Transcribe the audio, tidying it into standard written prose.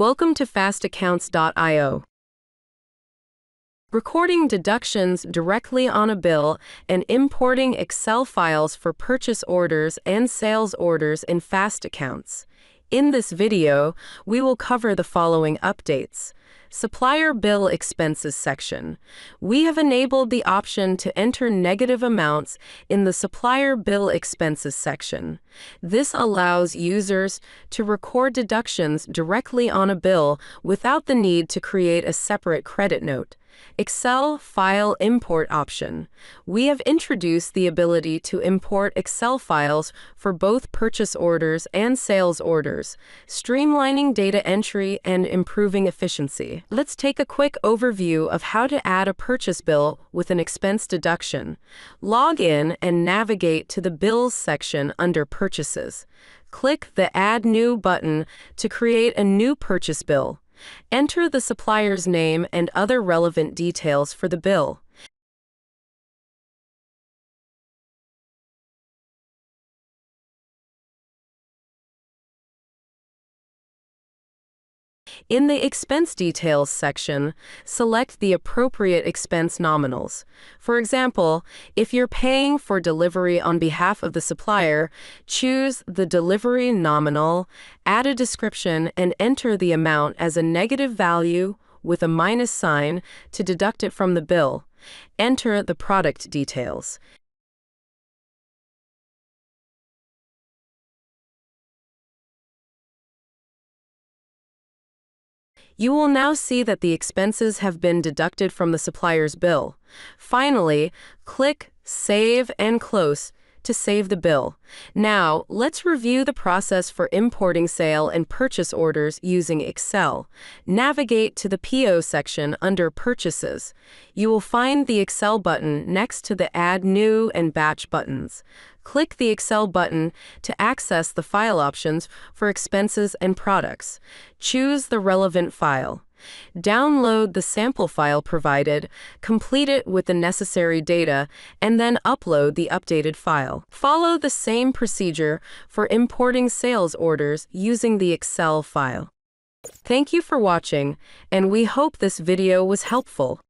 Welcome to fastaccounts.io. Recording deductions directly on a bill and importing Excel files for purchase orders and sales orders in FastAccounts. In this video, we will cover the following updates. Supplier Bill Expenses section. We have enabled the option to enter negative amounts in the Supplier Bill Expenses section. This allows users to record deductions directly on a bill without the need to create a separate credit note. Excel File Import option. We have introduced the ability to import Excel files for both purchase orders and sales orders, streamlining data entry and improving efficiency. Let's take a quick overview of how to add a purchase bill with an expense deduction. Log in and navigate to the Bills section under Purchases. Click the Add New button to create a new purchase bill. Enter the supplier's name and other relevant details for the bill. In the Expense Details section, select the appropriate expense nominals. For example, if you're paying for delivery on behalf of the supplier, choose the delivery nominal, add a description, and enter the amount as a negative value with a minus sign to deduct it from the bill. Enter the product details. You will now see that the expenses have been deducted from the supplier's bill. Finally, click Save and Close to save the bill. Now, let's review the process for importing sale and purchase orders using Excel. Navigate to the PO section under Purchases. You will find the Excel button next to the Add New and Batch buttons. Click the Excel button to access the file options for expenses and products. Choose the relevant file. Download the sample file provided, complete it with the necessary data, and then upload the updated file. Follow the same procedure for importing sales orders using the Excel file. Thank you for watching, and we hope this video was helpful.